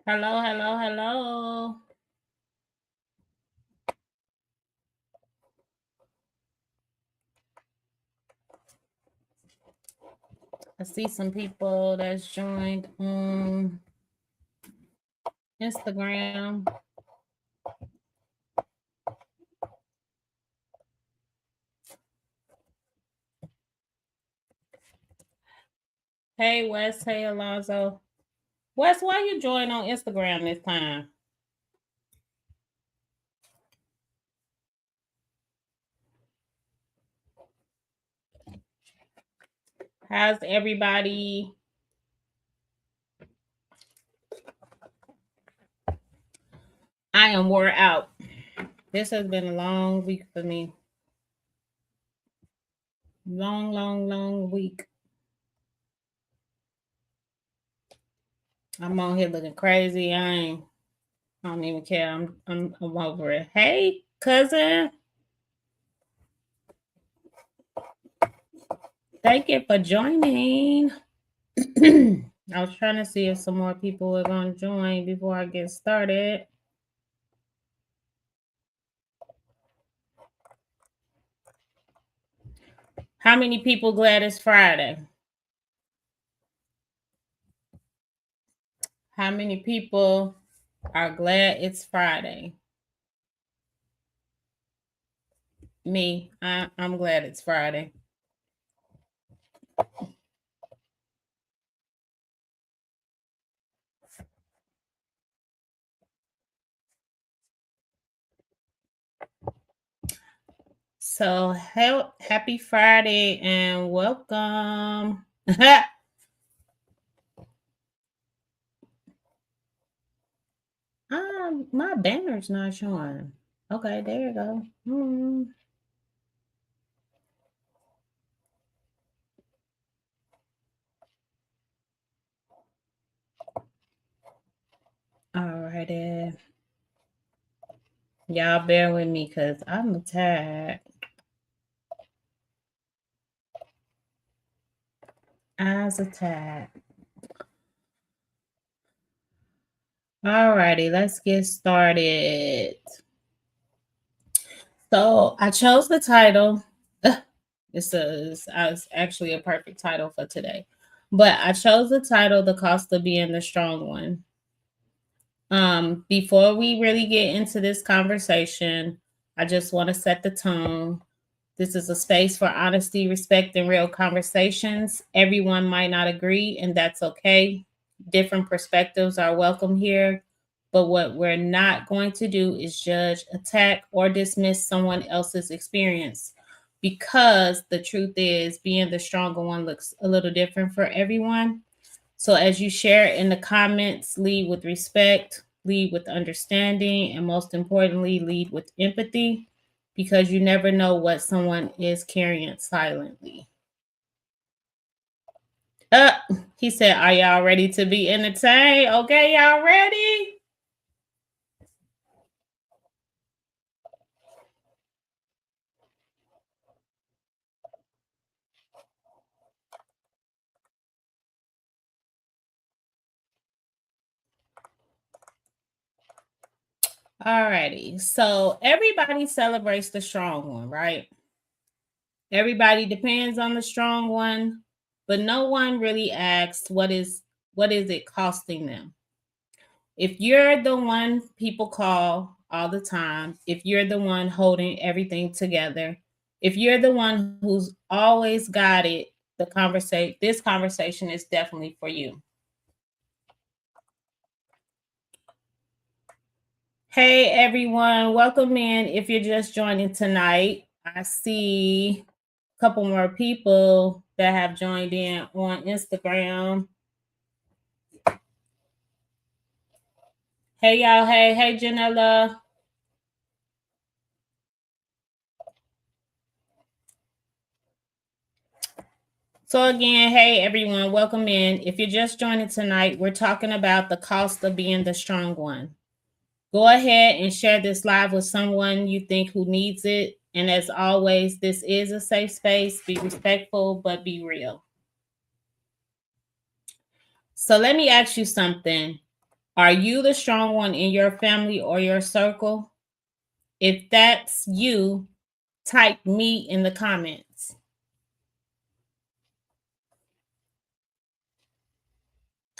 Hello, hello, hello. I see some people that's joined on Instagram. Hey, Wes. Hey, Alonzo. Wes, why you join on Instagram this time? How's everybody? I am wore out. This has been a long week for me. Long week. I'm on here looking crazy. I don't even care. I'm over it. Hey, cousin. Thank you for joining. I was trying to see if some more people were going to join before I get started. How many people glad it's Friday? How many people are glad it's Friday? Me. I'm glad it's Friday. So, happy Friday and welcome. My banner's not showing. Okay, there you go. Alrighty. Y'all bear with me because I'm tired. Eyes are tired. Alrighty, let's get started. So I chose the title. It's actually a perfect title for today. But I chose the title, The Cost of Being the Strong One. Before we really get into this conversation, I just want to set the tone. This is a space for honesty, respect, and real conversations. Everyone might not agree, and that's okay. Different perspectives are welcome here. But what we're not going to do is judge, attack, or dismiss someone else's experience because the truth is, being the stronger one looks a little different for everyone. So, as you share in the comments, lead with respect, lead with understanding, and most importantly, lead with empathy because you never know what someone is carrying silently. Uh, he said, are y'all ready to be entertained? Okay, y'all ready? Alrighty. So everybody celebrates the strong one, right? Everybody depends on the strong one, but no one really asks what is it costing them. If you're the one people call all the time, if you're the one holding everything together, if you're the one who's always got it, this conversation is definitely for you. Hey everyone, welcome in. If you're just joining tonight, I see a couple more people that have joined in on Instagram. Hey y'all, hey Janella. So again, hey everyone, welcome in. If you're just joining tonight, we're talking about the cost of being the strong one. Go ahead and share this live with someone you think who needs it. And as always, this is a safe space. Be respectful, but be real. So let me ask you something. Are you the strong one in your family or your circle? If that's you, type me in the comments.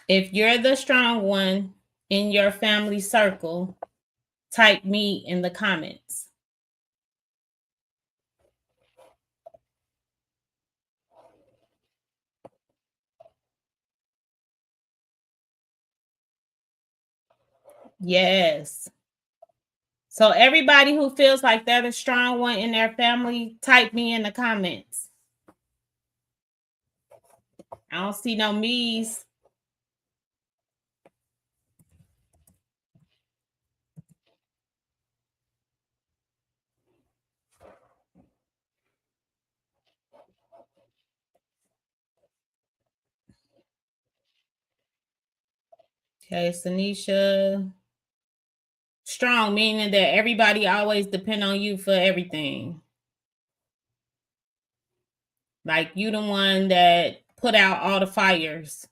If you're the strong one in your family circle, type me in the comments. Yes. So everybody who feels like they're the strong one in their family, type me in the comments. I don't see no me's. Okay, Sanisha. Strong, meaning that everybody always depend on you for everything. Like you the one that put out all the fires.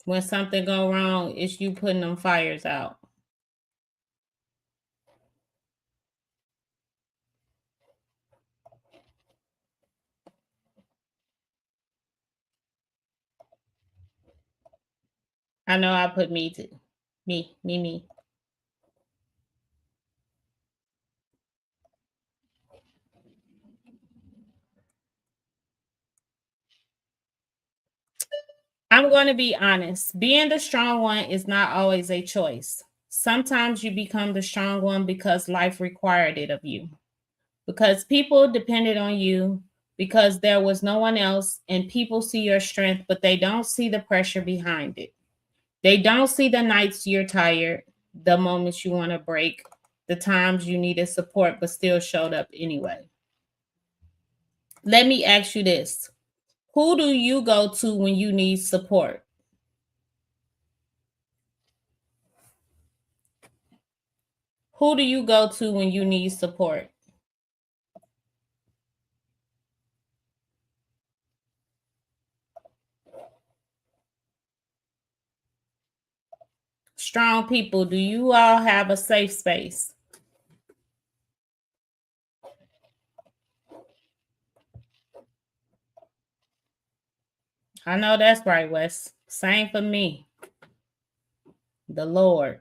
When something go wrong, it's you putting them fires out. I know I put me too. Me. I'm going to be honest. Being the strong one is not always a choice. Sometimes you become the strong one because life required it of you, because people depended on you, because there was no one else, and people see your strength, but they don't see the pressure behind it. They don't see the nights you're tired, the moments you want to break, the times you needed support but still showed up anyway. Let me ask you this. Who do you go to when you need support? Who do you go to when you need support? Strong people, do you all have a safe space? I know that's right, Wes. Same for me. The Lord.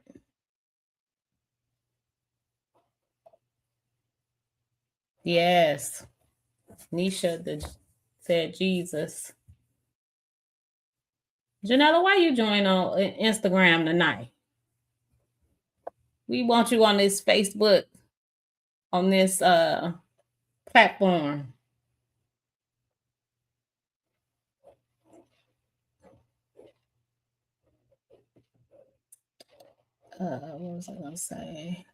Yes. Nisha said Jesus. Janella, why you join on Instagram tonight? We want you on this Facebook, on this platform. What was I gonna say?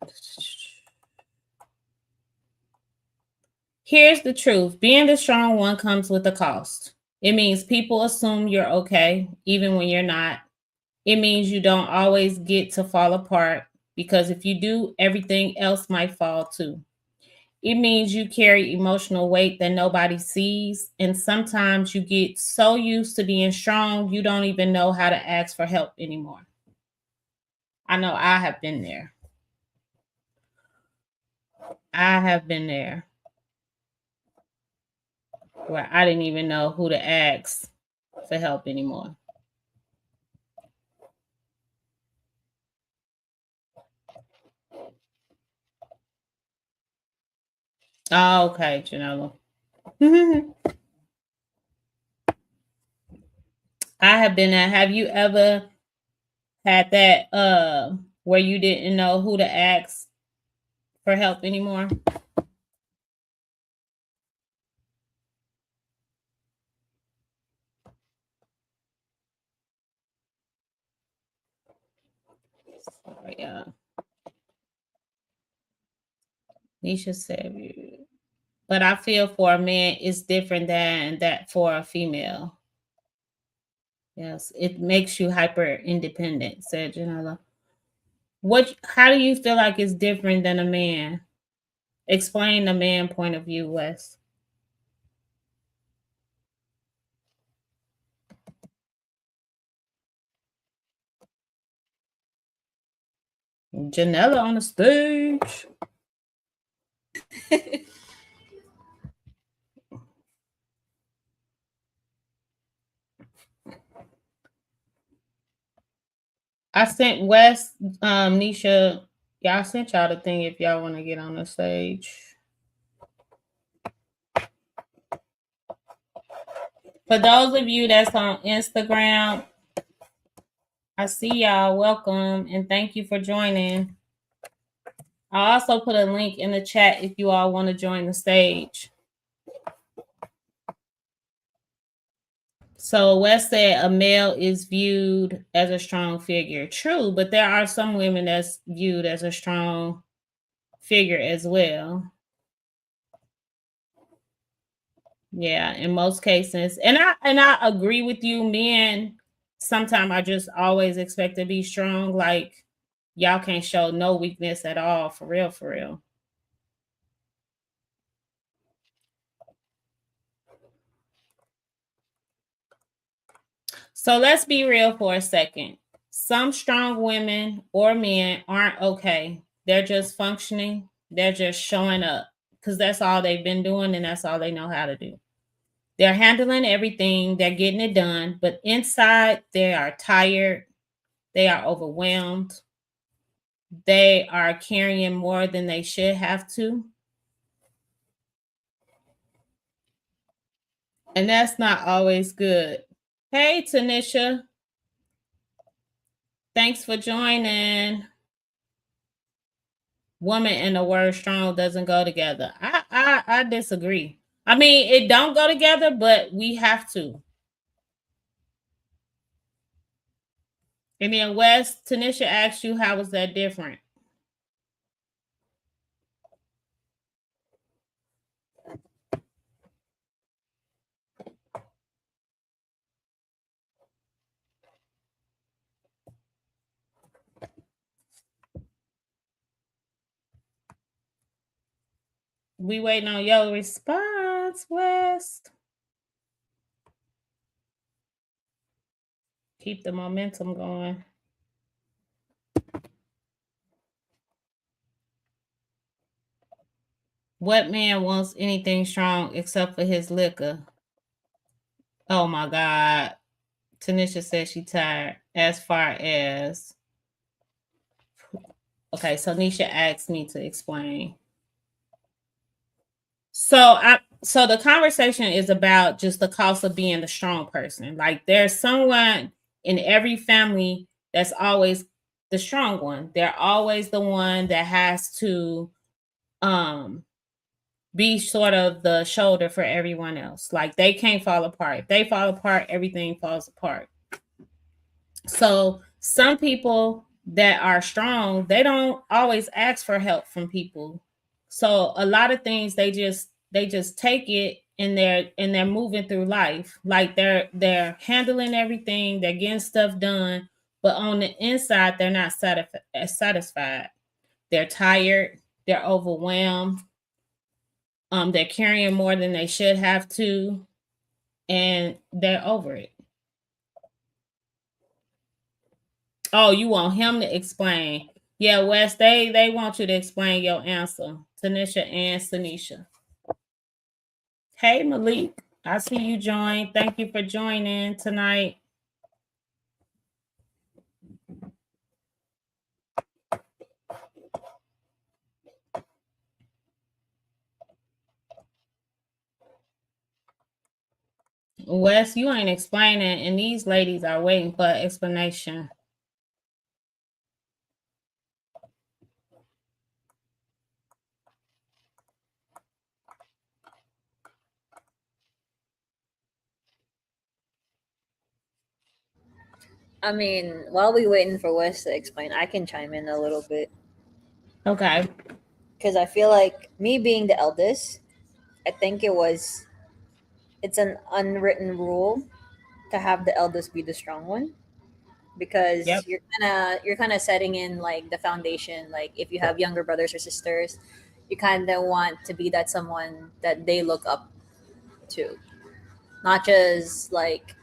Here's the truth. Being the strong one comes with a cost. It means people assume you're okay, even when you're not. It means you don't always get to fall apart, because if you do, everything else might fall too. It means you carry emotional weight that nobody sees. And sometimes you get so used to being strong, you don't even know how to ask for help anymore. I know I have been there. I have been there where I didn't even know who to ask for help anymore. Oh, okay, Janella. I have been there. Have you ever had that where you didn't know who to ask for help anymore? Sorry, Nisha said, but I feel for a man is different than that for a female. Yes, it makes you hyper independent, said Janella. How do you feel like it's different than a man? Explain the man point of view, Wes. Janella on the stage. I sent West, Nisha. Yeah, I sent y'all the thing if y'all want to get on the stage. For those of you that's on Instagram, I see y'all. Welcome and thank you for joining. I also put a link in the chat if you all want to join the stage. So West said a male is viewed as a strong figure. True, but there are some women that's viewed as a strong figure as well. Yeah, in most cases. And I agree with you. Men sometimes I just always expect to be strong. Like y'all can't show no weakness at all, for real, for real. So let's be real for a second. Some strong women or men aren't okay. They're just functioning. They're just showing up because that's all they've been doing and that's all they know how to do. They're handling everything, they're getting it done, but inside they are tired, they are overwhelmed, they are carrying more than they should have to. And that's not always good. Hey, Tanisha. Thanks for joining. Woman and the word strong doesn't go together. I disagree. I mean, it don't go together, but we have to. And then West, Tanisha asked you, how was that different? We waiting on your response, West. Keep the momentum going. What man wants anything strong except for his liquor? Oh my God. Tanisha says she tired. As far as okay, so Nisha asked me to explain. So the conversation is about just the cost of being the strong person. Like there's someone in every family that's always the strong one. They're always the one that has to um be sort of the shoulder for everyone else. Like they can't fall apart. If they fall apart, everything falls apart. So some people that are strong, they don't always ask for help from people. So a lot of things they just take it and they're moving through life. Like they're handling everything, they're getting stuff done, but on the inside they're not satisfied. They're tired, they're overwhelmed, they're carrying more than they should have to, and they're over it. Oh, you want him to explain? Yeah, Wes, they want you to explain your answer, Tanisha and Sanisha. Hey, Malik, I see you joined. Thank you for joining tonight. Wes, you ain't explaining, and these ladies are waiting for an explanation. I mean, while we waiting for Wes to explain, I can chime in a little bit Okay. because I feel like me being the eldest, I think it's an unwritten rule to have the eldest be the strong one because Yep. you're kind of setting in like the foundation. Like if you have younger brothers or sisters, you kind of want to be that someone that they look up to, not just like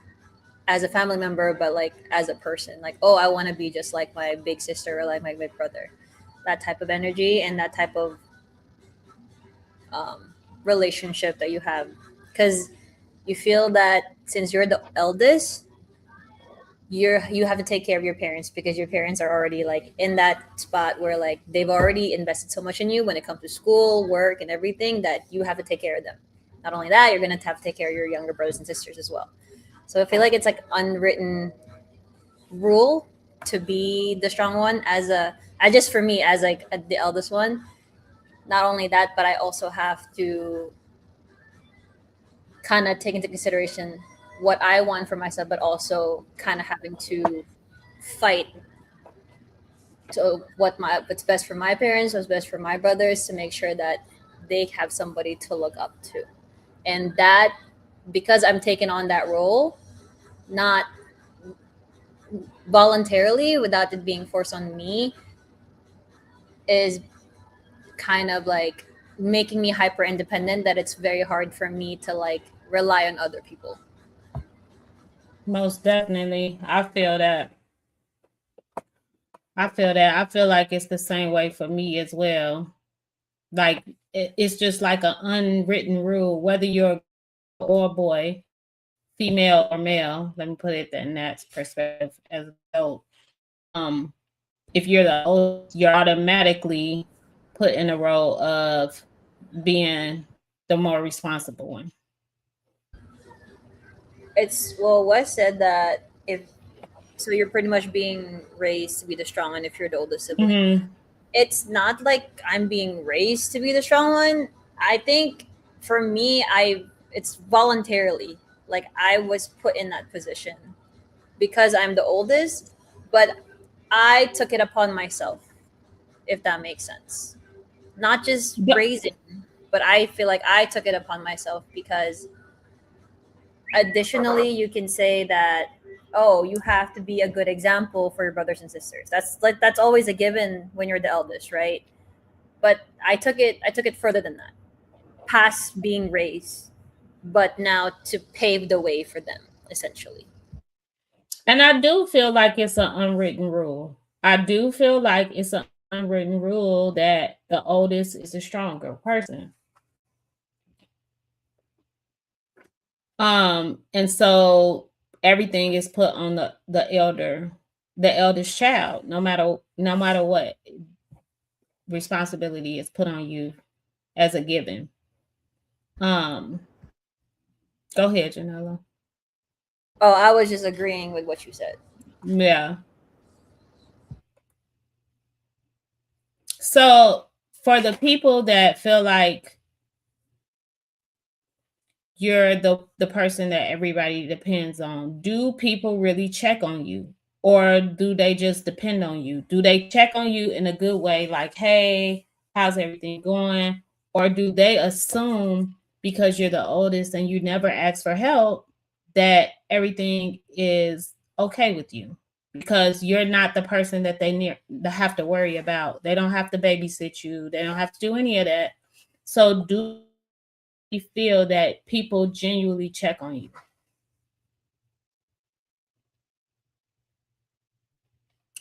as a family member, but like as a person. Like, oh, I want to be just like my big sister or like my big brother. that type of energy and that type of relationship that you have, because you feel that since you're the eldest, you have to take care of your parents because your parents are already like in that spot where like they've already invested so much in you when it comes to school, work, and everything, that you have to take care of them. Not only that, you're going to have to take care of your younger brothers and sisters as well. So I feel like it's like unwritten rule to be the strong one, as just for me as like the eldest one. Not only that, but I also have to kind of take into consideration what I want for myself, but also kind of having to fight to what's best for my parents, what's best for my brothers, to make sure that they have somebody to look up to. And that, because I'm taking on that role, not voluntarily, without it being forced on me, is kind of like making me hyper independent, that it's very hard for me to like rely on other people. Most definitely. I feel that. I feel that. I feel like it's the same way for me as well. Like it's just like an unwritten rule, whether you're a girl or a boy, female or male. Let me put it in that perspective as an adult. Um, if you're the oldest, you're automatically put in a role of being the more responsible one. It's, well, Wes said that if, so you're pretty much being raised to be the strong one if you're the oldest sibling. Mm-hmm. It's not like I'm being raised to be the strong one. I think for me, I it's voluntarily. Like I was put in that position because I'm the oldest, but I took it upon myself, if that makes sense. Not just Yep. raising, but I feel like I took it upon myself because additionally you can say that, oh, you have to be a good example for your brothers and sisters. That's always a given when you're the eldest, right? But I took it further than that, past being raised, but now to pave the way for them, essentially. And I do feel like it's an unwritten rule. I do feel like it's an unwritten rule that the oldest is the stronger person. And so everything is put on the eldest child, no matter what. Responsibility is put on you as a given. Um, Go ahead, Janella. Oh, I was just agreeing with what you said. Yeah. So for the people that feel like you're the person that everybody depends on, do people really check on you? Or do they just depend on you? Do they check on you in a good way, like, hey, how's everything going? Or do they assume because you're the oldest and you never ask for help that everything is okay with you? Because you're not the person that they have to worry about. They don't have to babysit you. They don't have to do any of that. So do you feel that people genuinely check on you?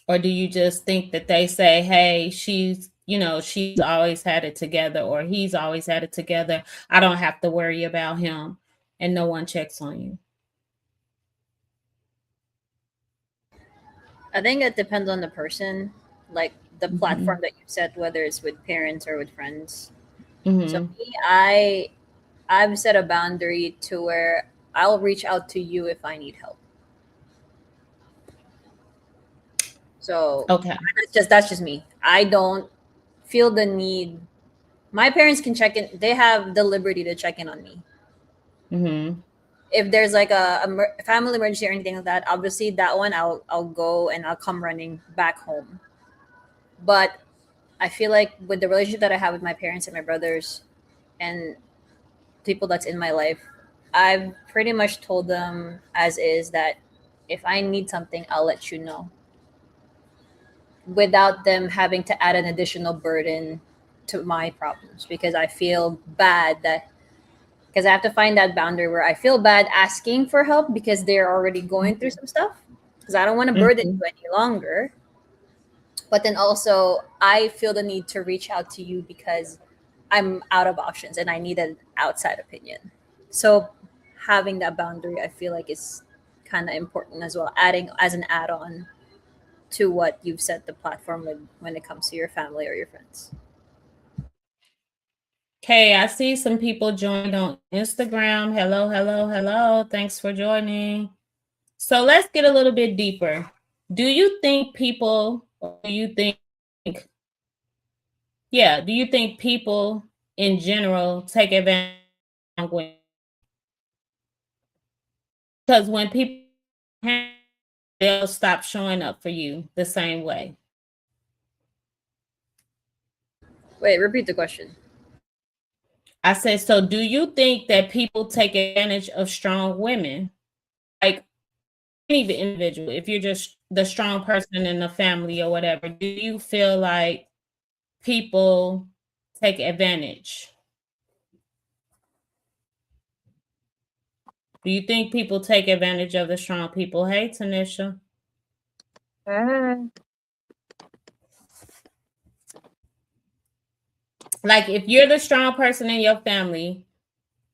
Or do you just think that they say, hey, she's always had it together, or he's always had it together. I don't have to worry about him, and no one checks on you? I think it depends on the person, like the Mm-hmm. platform that you set, whether it's with parents or with friends. So Mm-hmm. me, I've set a boundary to where I'll reach out to you if I need help. So Okay. that's just me. I don't feel the need. My parents can check in. They have the liberty to check in on me. Mm-hmm. If there's like a family emergency or anything like that, obviously that one I'll go and I'll come running back home. But I feel like with the relationship that I have with my parents and my brothers and people that's in my life, I've pretty much told them as is that if I need something, I'll let you know, without them having to add an additional burden to my problems, because I feel bad that, because I have to find that boundary where I feel bad asking for help because they're already going through some stuff, because I don't want to burden Mm-hmm. you any longer. But then also, I feel the need to reach out to you because I'm out of options and I need an outside opinion. So having that boundary, I feel like is kind of important as well, adding as an add-on to what you've set the platform with when it comes to your family or your friends. Okay, I see some people joined on Instagram. Hello, hello, hello. Thanks for joining. So let's get a little bit deeper. Do you think people, or do you think, yeah, do you think people in general take advantage of women? Because when people, they'll stop showing up for you the same way. Wait, repeat the question. I said, so do you think that people take advantage of strong women? Like any individual, if you're just the strong person in the family or whatever, do you feel like people take advantage? Do you think people take advantage of the strong people? Hey, Tanisha. Like if you're the strong person in your family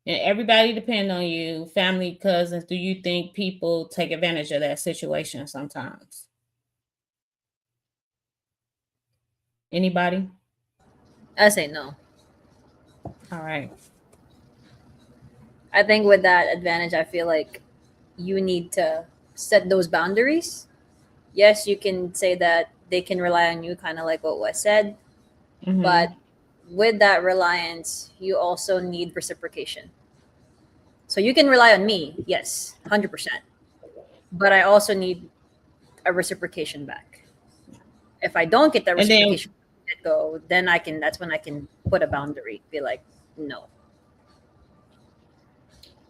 and everybody depend on you, family, cousins, do you think people take advantage of that situation sometimes? Anybody? I say no. All right. I think with that advantage, I feel like you need to set those boundaries. Yes, you can say that they can rely on you, kind of like what was said, but Mhm. with that reliance, you also need reciprocation. So you can rely on me, yes, 100%. But I also need a reciprocation back. If I don't get that And then reciprocation get go, then that's when I can put a boundary. Be like, no.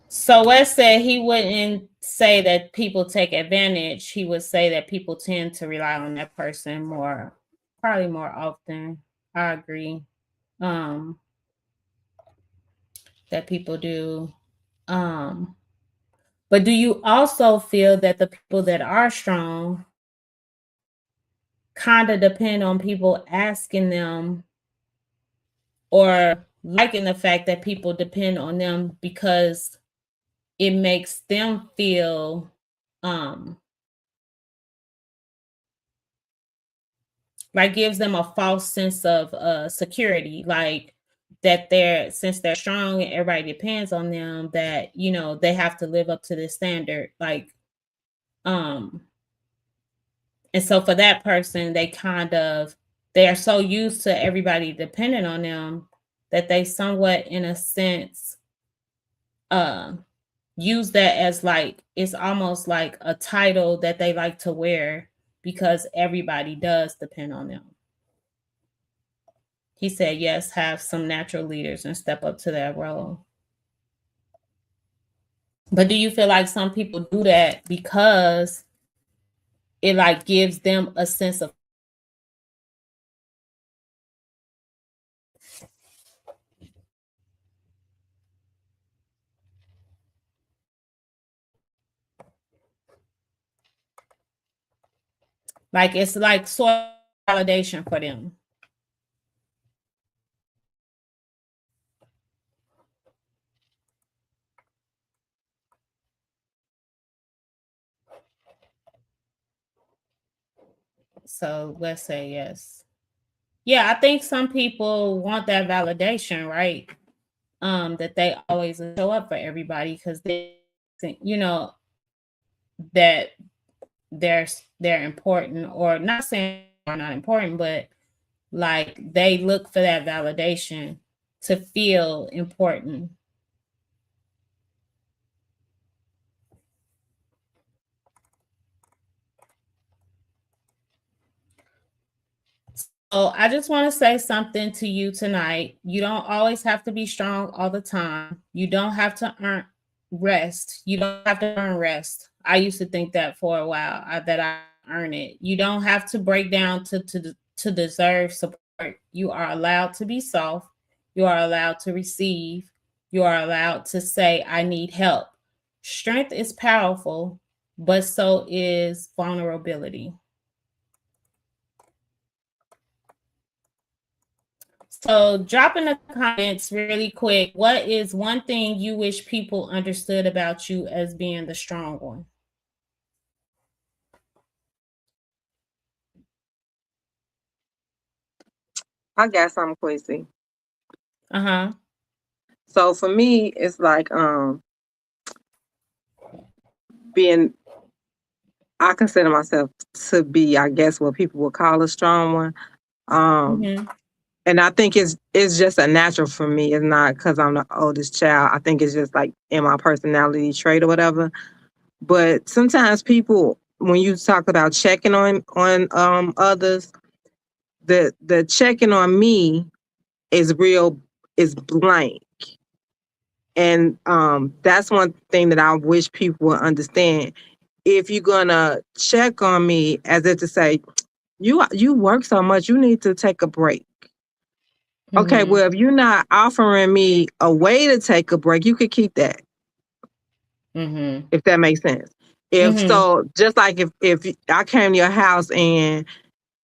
so Wes said he wouldn't say that people take advantage. He would say that people tend to rely on that person more, probably more often. I agree. Um, that people do. Um, but do you also feel that the people that are strong kind of depend on people asking them or liking the fact that people depend on them because it makes them feel um like gives them a false sense of security, like that they're since they're strong and everybody depends on them, that they have to live up to this standard, like um and so for that person they are so used to everybody depending on them that they somewhat in a sense uh use that as like it's almost like a title that they like to wear because everybody does depend on them. He said, yes, have some natural leaders and step up to that role. But do you feel like some people do that because it like gives them a sense of like it's like sort of validation for them? So let's say yes. Yeah, I think some people want that validation, right? That they always show up for everybody because they think, that they're important, or not saying they're not important, but like they look for that validation to feel important. So I just want to say something to you tonight. You don't always have to be strong all the time. You don't have to earn rest. You don't have to earn rest. I used to think that for a while, that I earn it. You don't have to break down to deserve support. You are allowed to be soft. You are allowed to receive. You are allowed to say, I need help. Strength is powerful, but so is vulnerability. So drop in the comments really quick. What is one thing you wish people understood about you as being the strong one? I got something, Quincy. Uh-huh. So for me, it's like being. I consider myself to be, I guess, what people would call a strong one. Mm-hmm. And I think it's just a natural for me. It's not because I'm the oldest child. I think it's just like in my personality trait or whatever. But sometimes people, when you talk about checking on others, the checking on me is real, is blank. And that's one thing that I wish people would understand. If you're gonna check on me as if to say, you work so much, you need to take a break. Okay, Mm-hmm. well, if you're not offering me a way to take a break, you could keep that, Mm-hmm. if that makes sense. If Mm-hmm. so, just like if I came to your house and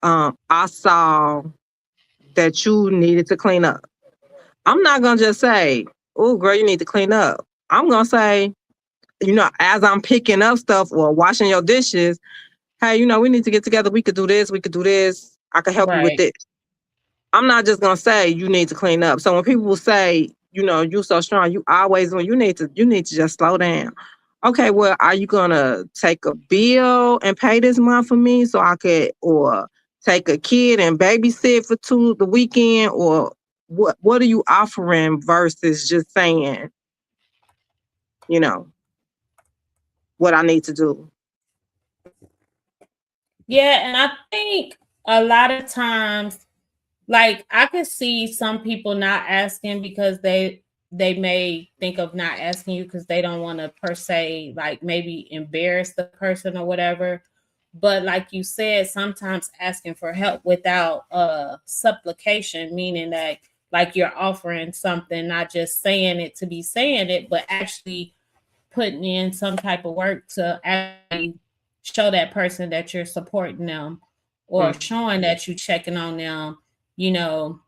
I saw that you needed to clean up, I'm not gonna just say, "Oh, girl, you need to clean up." I'm gonna say, as I'm picking up stuff or washing your dishes, hey, we need to get together. We could do this. We could do this. I could help you with Right. this. I'm not just gonna say you need to clean up. So when people say, you so strong, you need to just slow down. Okay, well, are you gonna take a bill and pay this month for me so I could, or take a kid and babysit for the weekend, or what are you offering versus just saying, you know, what I need to do? Yeah, and I think a lot of times, like I could see some people not asking because they may think of not asking you because they don't want to per se like maybe embarrass the person or whatever. But like you said, sometimes asking for help without supplication, meaning that like you're offering something, not just saying it to be saying it, but actually putting in some type of work to actually show that person that you're supporting them or showing that you're checking on them, you know,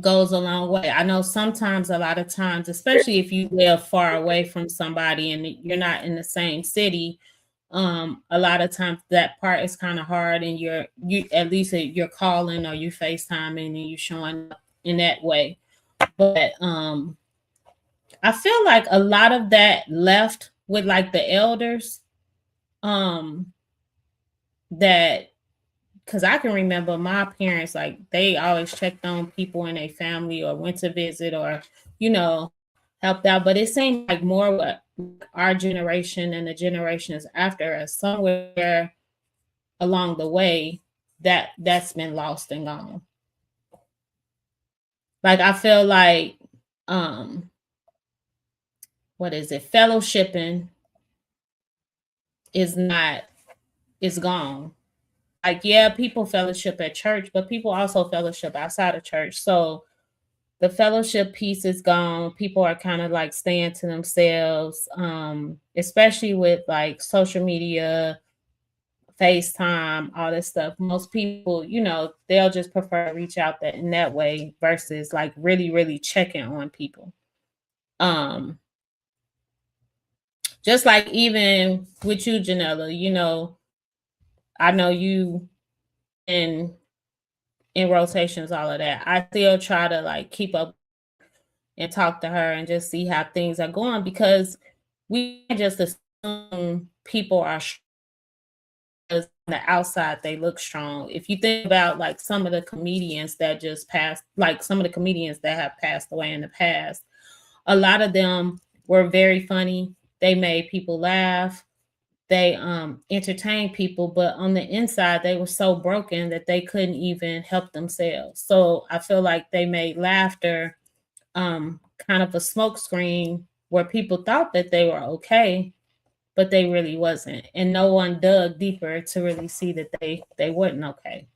goes a long way. I know sometimes, a lot of times, especially if you live far away from somebody and you're not in the same city, a lot of times that part is kind of hard, and you at least you're calling or you FaceTiming and you showing up in that way. But I feel like a lot of that left with like the elders, um, that because I can remember my parents, like they always checked on people in their family or went to visit or, you know, helped out. But it seemed like more what our generation and the generations after us, somewhere along the way, that's been lost and gone. Like I feel like um what is it? Fellowshipping is gone. Like, yeah, people fellowship at church, but people also fellowship outside of church. So the fellowship piece is gone. People are kind of like staying to themselves, especially with like social media, FaceTime, all this stuff. Most people, they'll just prefer to reach out in that way versus like really, really checking on people. Just like even with you, Janella, I know you in rotations, all of that. I still try to like keep up and talk to her and just see how things are going because we just assume people are on the outside they look strong. If you think about like some of the comedians that just passed, like some of the comedians that have passed away in the past, a lot of them were very funny. They made people laugh. They entertained people, but on the inside they were so broken that they couldn't even help themselves. So I feel like they made laughter kind of a smokescreen where people thought that they were okay, but they really wasn't, and no one dug deeper to really see that they weren't okay.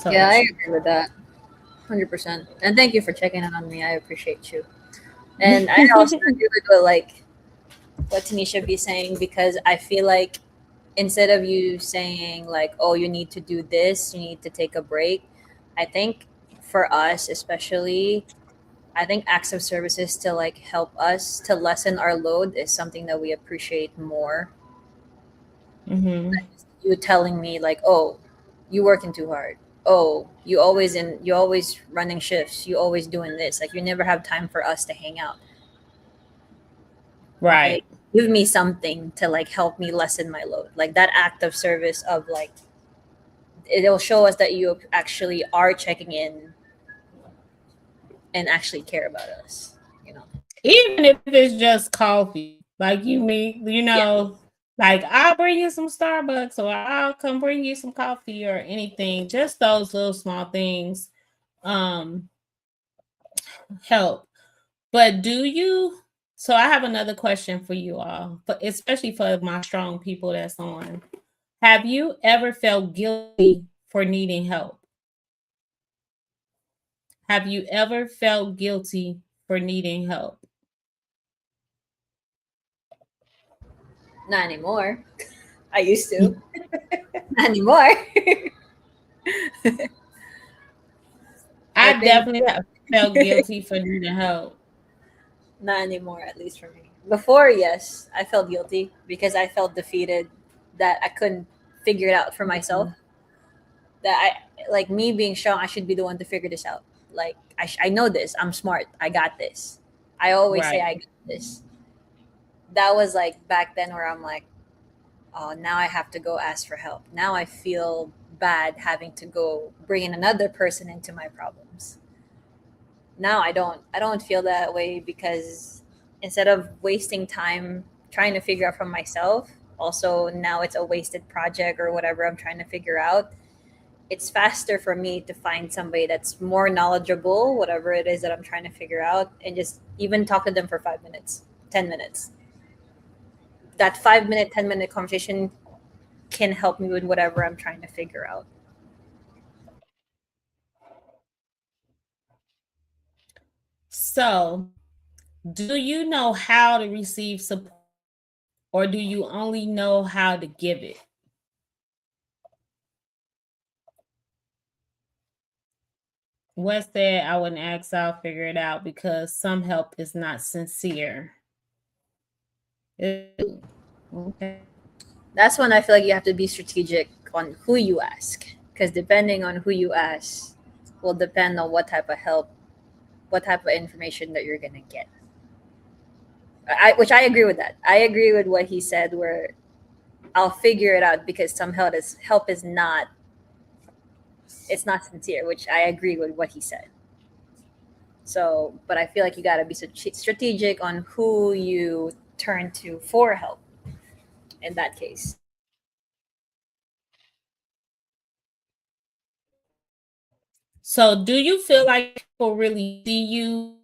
So Yeah, I agree with that. 100%. And thank you for checking in on me. I appreciate you. And I also agree with like what Tanisha be saying because I feel like instead of you saying like, oh, you need to do this, you need to take a break, I think for us especially, I think acts of services to like help us to lessen our load is something that we appreciate more. Mm-hmm. You telling me like, oh, you working too hard. Oh, you always running shifts. You always doing this. Like you never have time for us to hang out. Okay, Right. give me something to like help me lessen my load. Like that act of service of like it'll show us that you actually are checking in and actually care about us. You know. Even if it's just coffee, like Yeah. like I'll bring you some Starbucks or I'll come bring you some coffee or anything. Just those little small things um help. But do you so I have another question for you all, but especially for my strong people that's on. Have you ever felt guilty for needing help? Have you ever felt guilty for needing help? Not anymore. I used to. Not anymore. I I think definitely have felt guilty for needing help. not anymore, at least for me. Before, yes, I felt guilty because I felt defeated that I couldn't figure it out for myself. Mhm. That I like me being strong, I should be the one to figure this out. Like I know this. I'm smart. I got this. I always say Right. I got this. That was like back then where I'm like, oh, now I have to go ask for help. Now I feel bad having to go bring in another person into my problems. Now I don't feel that way because instead of wasting time trying to figure out for myself, also now it's a wasted project or whatever I'm trying to figure out. It's faster for me to find somebody that's more knowledgeable, whatever it is that I'm trying to figure out, and just even talk to them for 5 minutes, 10 minutes. That 5 minute, 10 minute conversation can help me with whatever I'm trying to figure out. So, do you know how to receive support or do you only know how to give it? West said, I wouldn't ask, I'll figure it out because some help is not sincere. Ew. Okay. That's when I feel like you have to be strategic on who you ask, because depending on who you ask will depend on what type of help, what type of information that you're gonna get. Which I agree with that. I agree with what he said, where I'll figure it out because some help is not, it's not sincere, which I agree with what he said. So, but I feel like you got to be strategic on who you turn to for help in that case. So, do you feel like people really see you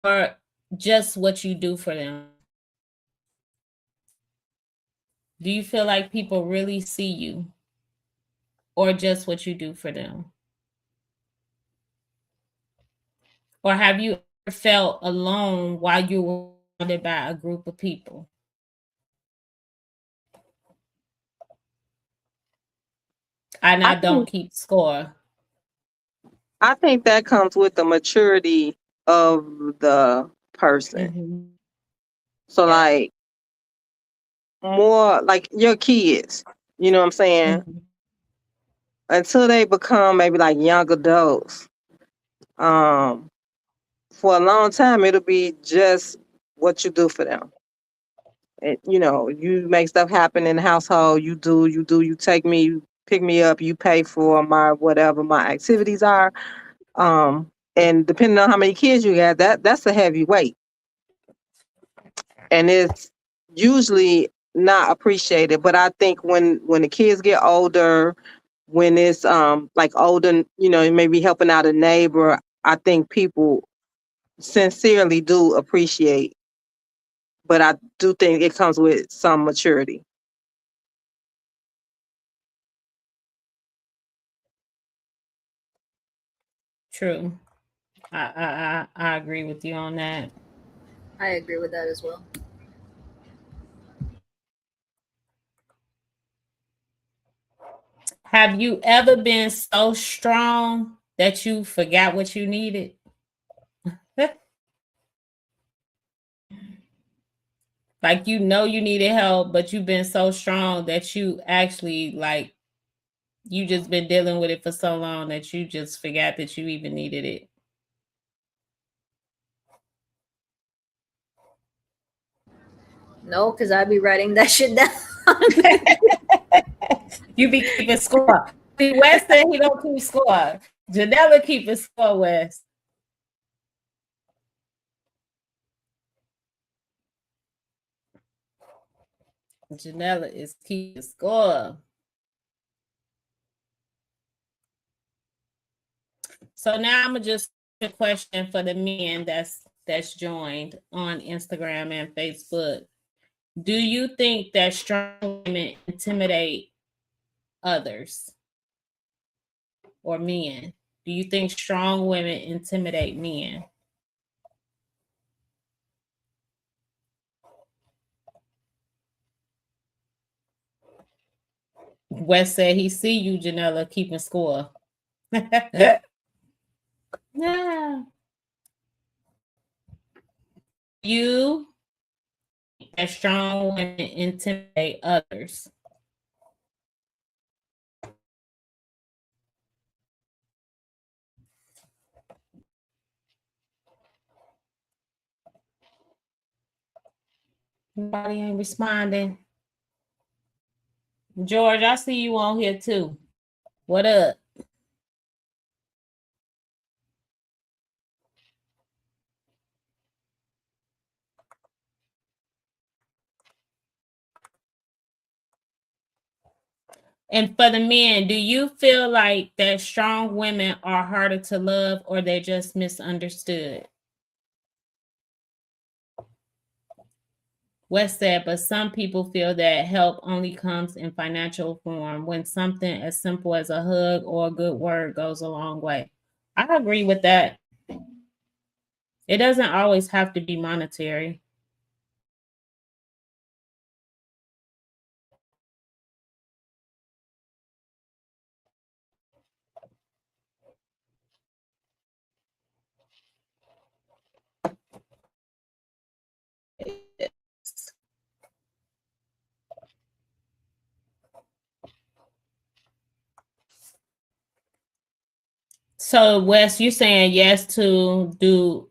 or just what you do for them? Do you feel like people really see you or just what you do for them? Or have you ever felt alone while you were surrounded by a group of people? And I I don't think keep score. I think that comes with the maturity of the person. Mhm. So Yeah. like more like your kids, you know what I'm saying? Mhm. Until they become maybe like young adults, um, for a long time it'll be just what you do for them. And, you make stuff happen in the household. You take me, you pick me up, you pay for my whatever my activities are. And depending on how many kids you got, that's a heavy weight, and it's usually not appreciated. But I think when the kids get older, when it's like older, maybe helping out a neighbor, I think people sincerely do appreciate. But I do think it comes with some maturity. True. I agree with you on that. I agree with that as well. Have you ever been so strong that you forgot what you needed? Like you know you needed help, but you've been so strong that you actually like you just been dealing with it for so long that you just forgot that you even needed it. No, because I'd be writing that shit down. You be keeping score. See, Wes said he don't keep score. Janella keeping score, Wes. Janella is keeping score. So now I'm gonna just a question for the men that's joined on Instagram and Facebook. Do you think that strong women intimidate others or men? Do you think strong women intimidate men? Wes said he see you, Janella, keeping score. Yeah. You that strong women intimidate others. Nobody ain't responding. George, I see you on here too. What up? And for the men, do you feel like that strong women are harder to love or they're just misunderstood? West said, but some people feel that help only comes in financial form when something as simple as a hug or a good word goes a long way. I agree with that. It doesn't always have to be monetary. So, Wes, you saying yes to do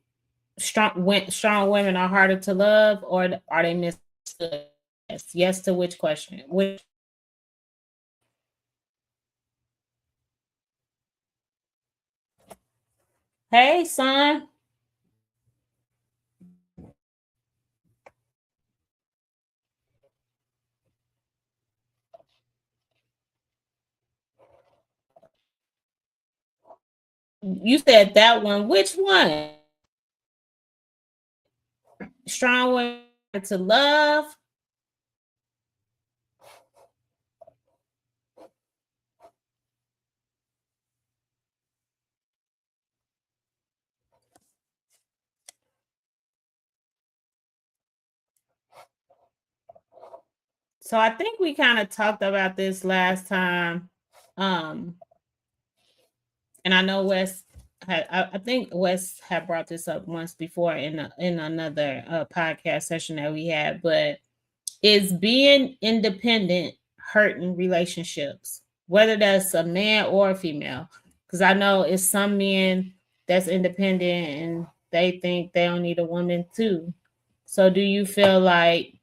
strong women are harder to love, or are they misunderstood? Yes to which question? Which? Hey, son. You said that one. Which one? Strong women to love. So I think we kind of talked about this last time. And I know Wes had, I think Wes had brought this up once before in another podcast session that we had, but is being independent hurting relationships, whether that's a man or a female? Because I know it's some men that's independent and they think they don't need a woman too. So do you feel like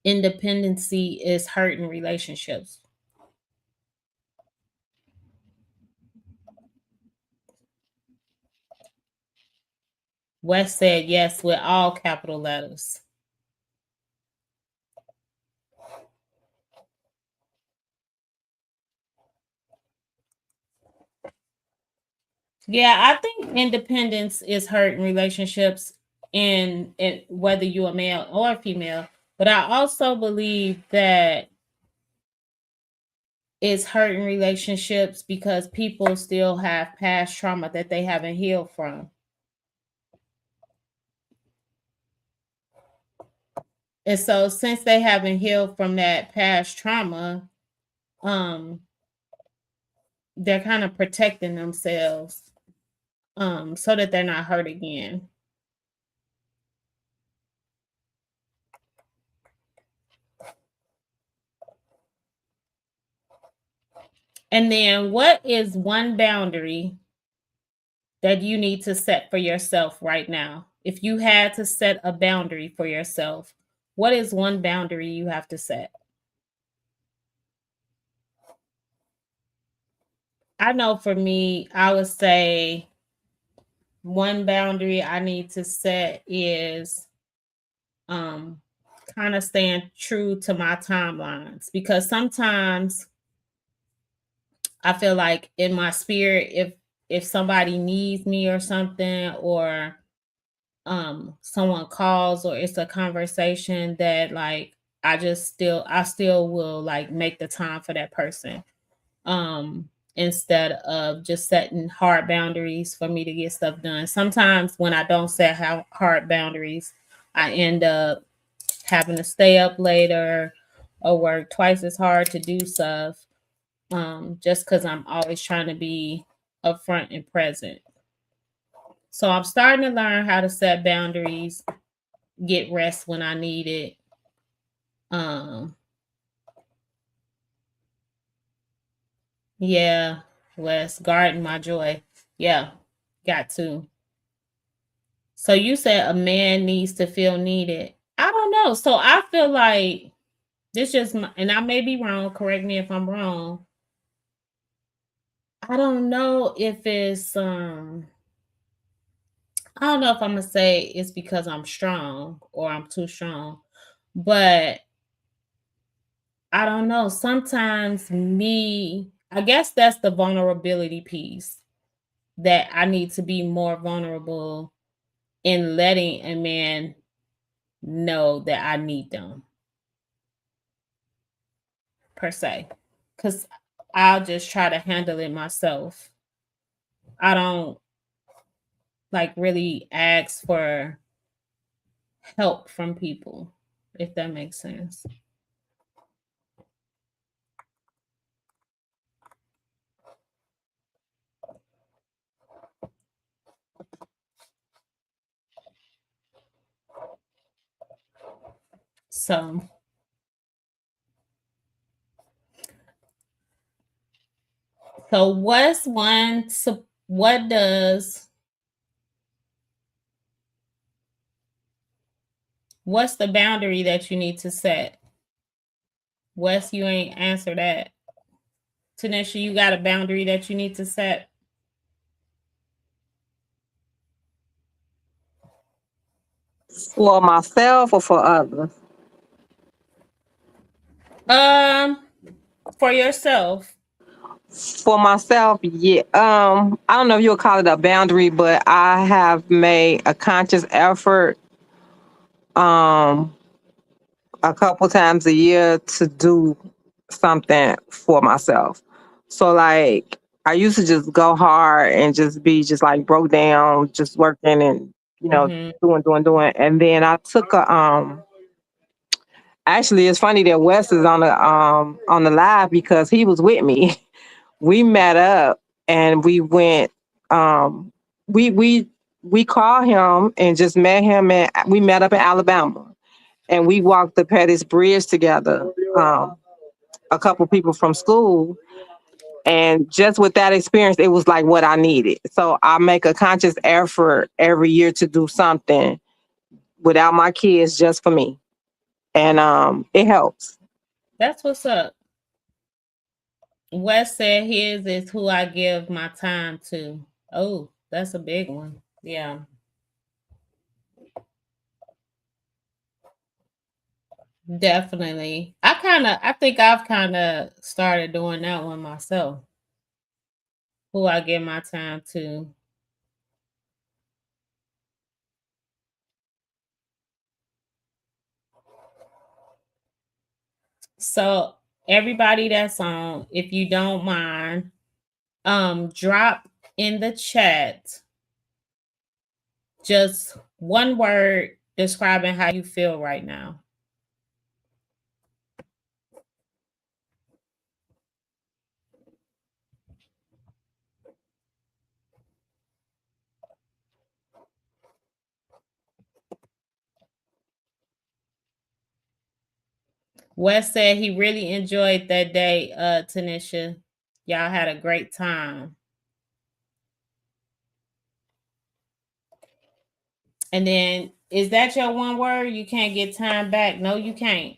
independency is hurting relationships? Wes said yes with all capital letters. Yeah, I think independence is hurting relationships in whether you're a male or a female. But I also believe that it's hurting relationships because people still have past trauma that they haven't healed from. And so since they haven't healed from that past trauma, um, they're kind of protecting themselves so that they're not hurt again. And then what is one boundary that you need to set for yourself right now? If you had to set a boundary for yourself, what is one boundary you have to set? I know for me, I would say one boundary I need to set is kind of staying true to my timelines, because sometimes I feel like in my spirit, if somebody needs me or something, or someone calls, or it's a conversation that like I still will like make the time for that person. Instead of just setting hard boundaries for me to get stuff done. Sometimes when I don't set hard boundaries, I end up having to stay up later or work twice as hard to do stuff, just because I'm always trying to be upfront and present. So I'm starting to learn how to set boundaries, get rest when I need it. Yeah, Wes, guarding my joy. Yeah, got to. So you said a man needs to feel needed. I don't know. So I feel like this just, and I may be wrong. Correct me if I'm wrong. I don't know if it's I don't know if I'm gonna say it's because I'm strong or I'm too strong, but I don't know. Sometimes I guess that's the vulnerability piece, that I need to be more vulnerable in letting a man know that I need them, per se. Because I'll just try to handle it myself. I don't like really ask for help from people, if that makes sense. So what's one what does what's the boundary that you need to set? Wes, you ain't answer that. Tanisha, you got a boundary that you need to set? For myself or for others? For yourself. For myself, yeah. I don't know if you'll call it a boundary, but I have made a conscious effort um a couple times a year to do something for myself. So like I used to just go hard and just be just like broke down, just working and Mm-hmm. doing. And then I took a actually it's funny that Wes is on the live because he was with me. We met up and we went we we we called him and just met him, and we met up in Alabama and we walked the Pettis Bridge together. A couple people from school, and just with that experience, it was like what I needed. So I make a conscious effort every year to do something without my kids, just for me, and it helps. That's what's up. Wes said his is who I give my time to. Oh, that's a big one. Yeah. Definitely. I think I've kind of started doing that one myself. Who I give my time to. So everybody that's on, if you don't mind, drop in the chat just one word describing how you feel right now. Wes said he really enjoyed that day, Tanisha. Y'all had a great time. And then, is that your one word? You can't get time back? No, you can't.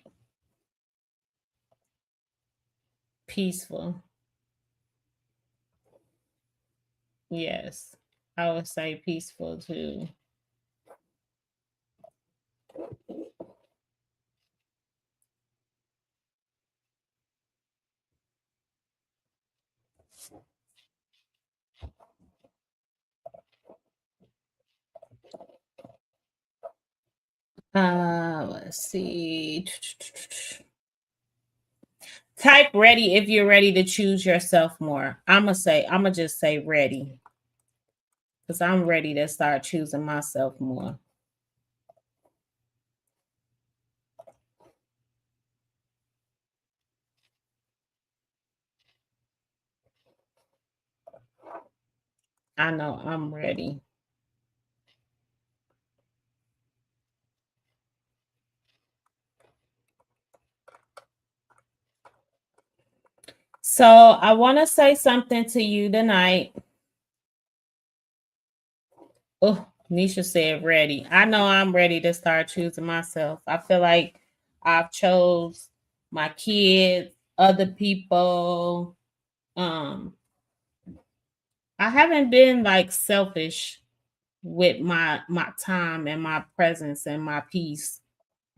Peaceful. Yes, I would say peaceful too. Let's see. Type ready if you're ready to choose yourself more. I'ma just say ready. Because I'm ready to start choosing myself more. I know I'm ready. So I want to say something to you tonight. Oh, Nisha said ready. I know I'm ready to start choosing myself. I feel like I've chose my kids, other people. I haven't been like selfish with my time and my presence and my peace.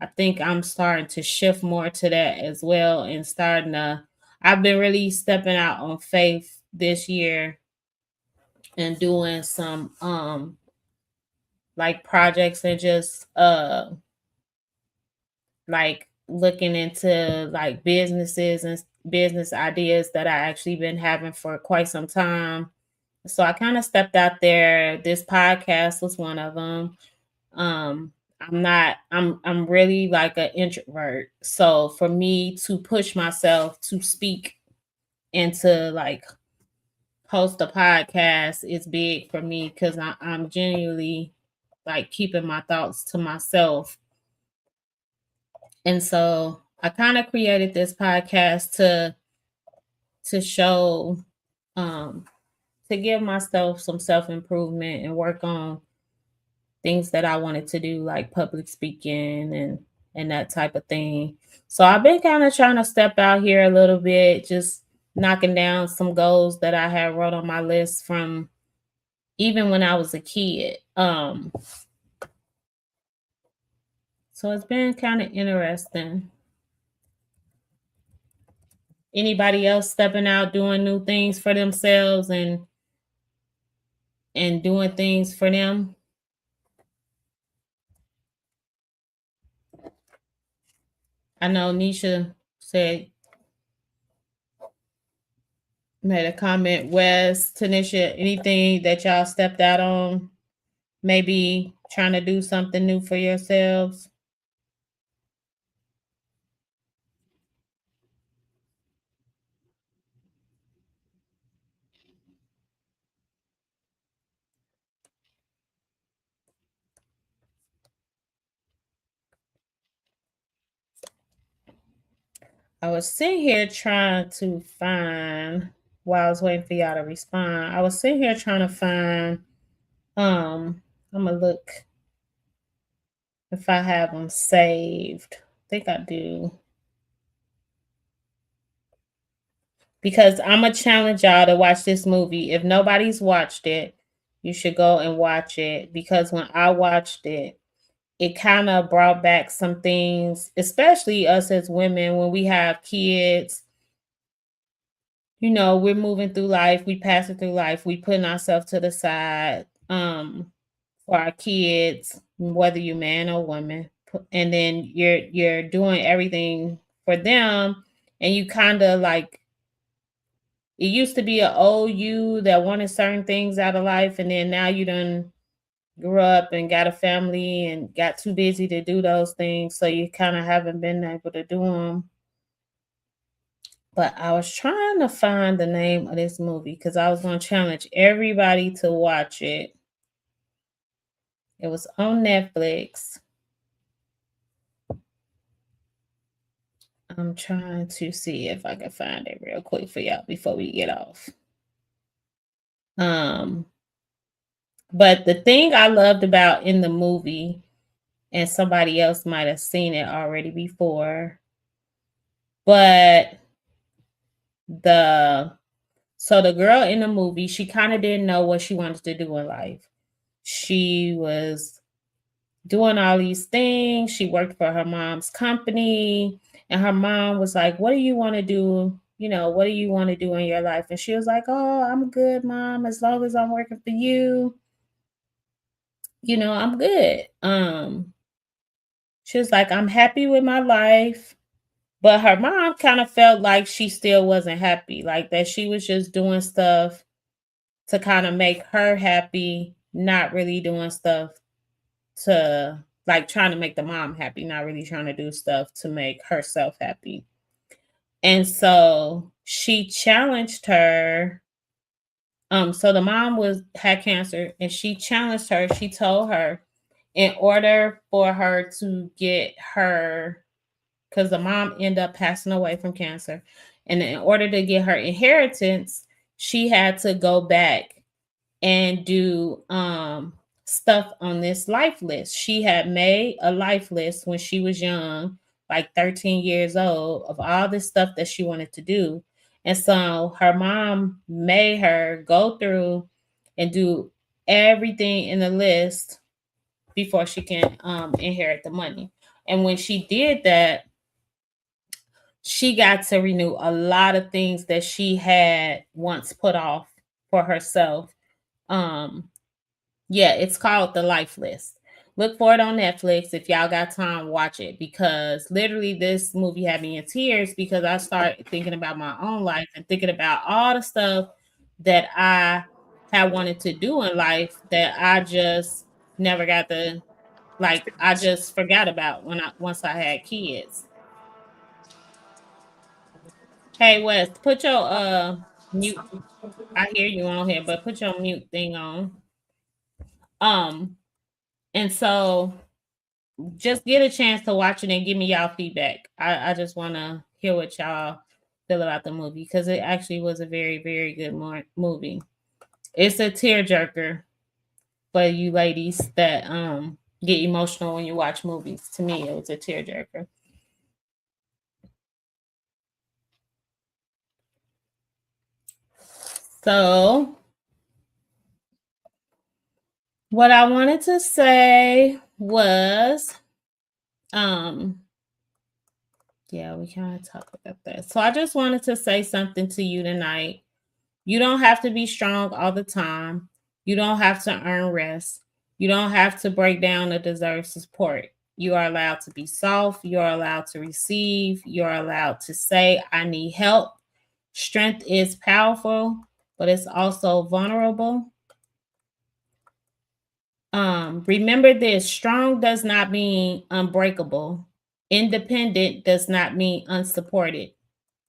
I think I'm starting to shift more to that as well and I've been really stepping out on faith this year and doing some like projects and just like looking into like businesses and business ideas that I actually been having for quite some time. So I kind of stepped out there. This podcast was one of them. I'm really like an introvert. So for me to push myself to speak and to like host a podcast is big for me because I'm genuinely like keeping my thoughts to myself. And so I kind of created this podcast to show to give myself some self-improvement and work on things that I wanted to do, like public speaking and that type of thing. So I've been kind of trying to step out here a little bit, just knocking down some goals that I had wrote on my list from even when I was a kid. So it's been kind of interesting. Anybody else stepping out doing new things for themselves and doing things for them? I know Nisha said made a comment. Wes, Tanisha, anything that y'all stepped out on? Maybe trying to do something new for yourselves? I was sitting here trying to find while I was waiting for y'all to respond. I was sitting here trying to find I'm gonna look if I have them saved. I think I do. Because I'm gonna challenge y'all to watch this movie. If nobody's watched it, you should go and watch it because when I watched it, it kind of brought back some things, especially us as women when we have kids. You know, we're moving through life, we passing through life, we putting ourselves to the side for our kids, whether you're man or woman, and then you're doing everything for them, and you kind of like it used to be an old you that wanted certain things out of life, and then now you done grew up and got a family and got too busy to do those things, so you kind of haven't been able to do them. But I was trying to find the name of this movie because I was going to challenge everybody to watch it. It was on Netflix. I'm trying to see if I can find it real quick for y'all before we get off. But the thing I loved about in the movie, and somebody else might have seen it already before, but the girl in the movie, she kind of didn't know what she wanted to do in life. She was doing all these things. She worked for her mom's company, and her mom was like, "What do you want to do? You know, what do you want to do in your life?" And she was like, "Oh, I'm good, mom. As long as I'm working for you, you know, I'm good." She was like, "I'm happy with my life." But her mom kind of felt like she still wasn't happy, like that she was just doing stuff to kind of make her happy, not really doing stuff to like trying to make the mom happy, not really trying to do stuff to make herself happy. And so she challenged her. So the mom had cancer, and she challenged her. She told her, in order for her to get her, because the mom ended up passing away from cancer, and in order to get her inheritance, she had to go back and do stuff on this life list. She had made a life list when she was young, like 13 years old, of all this stuff that she wanted to do. And so her mom made her go through and do everything in the list before she can inherit the money. And when she did that, she got to renew a lot of things that she had once put off for herself. Yeah, it's called The Life List. Look for it on Netflix. If y'all got time, watch it, because literally this movie had me in tears because I started thinking about my own life and thinking about all the stuff that I had wanted to do in life that I just never got to, like, I just forgot about once I had kids. Hey Wes, put your mute. I hear you on here, but put your mute thing on. And so just get a chance to watch it and give me y'all feedback. I just want to hear what y'all feel about the movie, because it actually was a very, very good movie. It's a tearjerker for you ladies that get emotional when you watch movies. To me, it was a tearjerker. So what I wanted to say was, yeah, we kind of talked about that. So I just wanted to say something to you tonight. You don't have to be strong all the time. You don't have to earn rest. You don't have to break down to deserve support. You are allowed to be soft. You are allowed to receive. You are allowed to say, I need help. Strength is powerful, but it's also vulnerable. Remember this: strong does not mean unbreakable. Independent does not mean unsupported.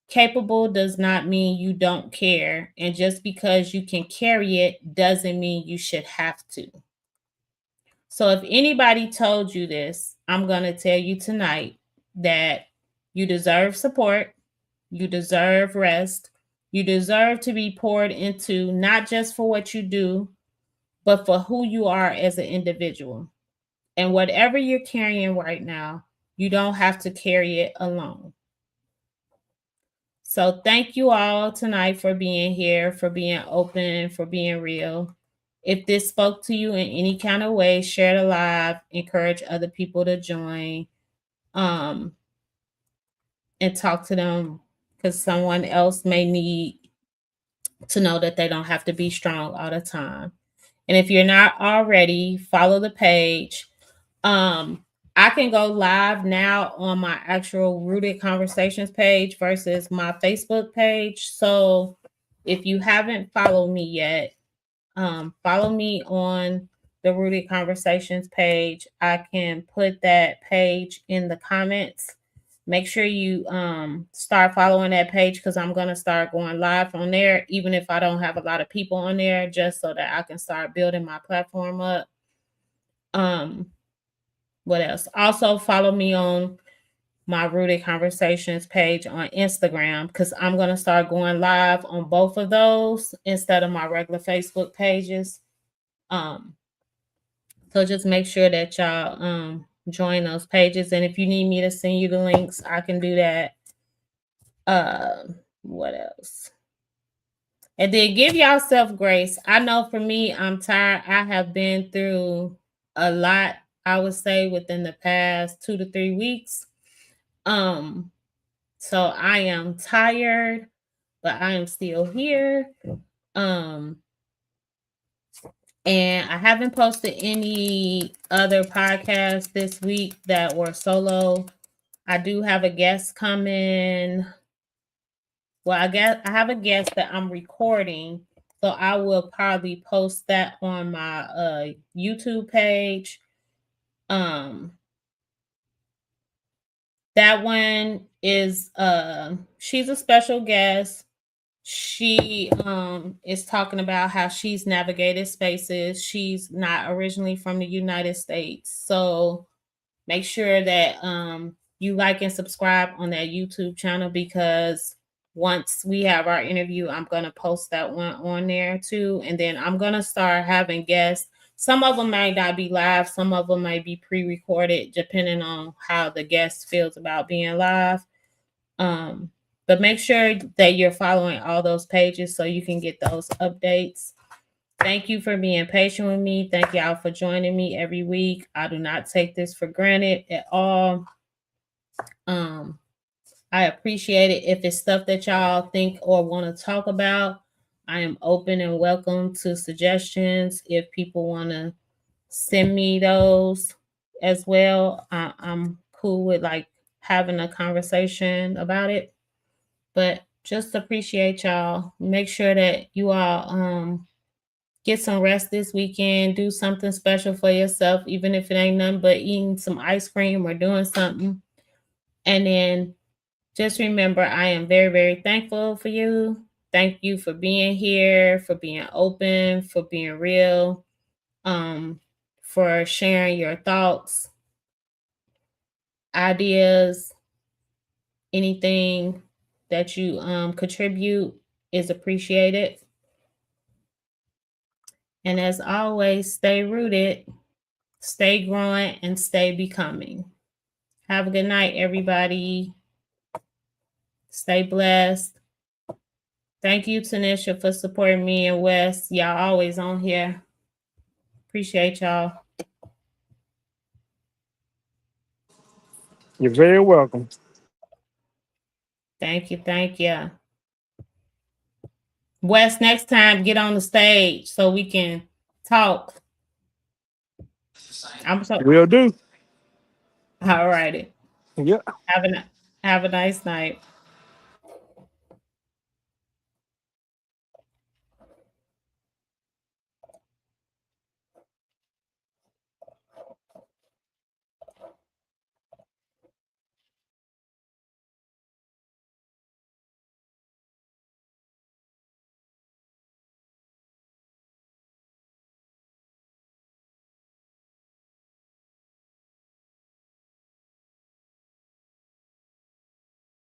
Capable does not mean you don't care. And just because you can carry it doesn't mean you should have to. So if anybody told you this, I'm going to tell you tonight that you deserve support, you deserve rest, you deserve to be poured into, not just for what you do, but for who you are as an individual. And whatever you're carrying right now, you don't have to carry it alone. So thank you all tonight for being here, for being open, for being real. If this spoke to you in any kind of way, share the live, encourage other people to join, and talk to them, because someone else may need to know that they don't have to be strong all the time. And if you're not already, follow the page. I can go live now on my actual Rooted Conversations page versus my Facebook page. So if you haven't followed me yet, follow me on the Rooted Conversations page. I can put that page in the comments. Make sure you start following that page, because I'm going to start going live on there, even if I don't have a lot of people on there, just so that I can start building my platform up. What else? Also follow me on my Rooted Conversations page on Instagram, because I'm going to start going live on both of those instead of my regular Facebook pages. So just make sure that y'all join those pages. And if you need me to send you the links, I can do that. What else? And then give yourself grace. I know for me, I'm tired. I have been through a lot, I would say, within the past 2 to 3 weeks. So I am tired, but I am still here. And I haven't posted any other podcasts this week that were solo. I do have a guest coming. Well, I have a guest that I'm recording, so I will probably post that on my YouTube page. That one is she's a special guest. She is talking about how she's navigated spaces. She's not originally from the United States. So make sure that you like and subscribe on that YouTube channel, because once we have our interview, I'm going to post that one on there too. And then I'm going to start having guests. Some of them might not be live. Some of them might be pre-recorded, depending on how the guest feels about being live. But make sure that you're following all those pages so you can get those updates. Thank you for being patient with me. Thank y'all for joining me every week. I do not take this for granted at all. I appreciate it. If it's stuff that y'all think or want to talk about, I am open and welcome to suggestions. If people want to send me those as well, I'm cool with like having a conversation about it. But just appreciate y'all. Make sure that you all get some rest this weekend. Do something special for yourself, even if it ain't nothing but eating some ice cream or doing something. And then just remember, I am very, very thankful for you. Thank you for being here, for being open, for being real, for sharing your thoughts, ideas, anything that you contribute is appreciated. And as always, stay rooted, stay growing, and stay becoming. Have a good night, everybody. Stay blessed. Thank you, Tanisha, for supporting me and Wes. Y'all always on here. Appreciate y'all. You're very welcome. Thank you. Thank you. Wes, next time get on the stage so we can talk. Will do. All righty. Yeah. Have a nice night.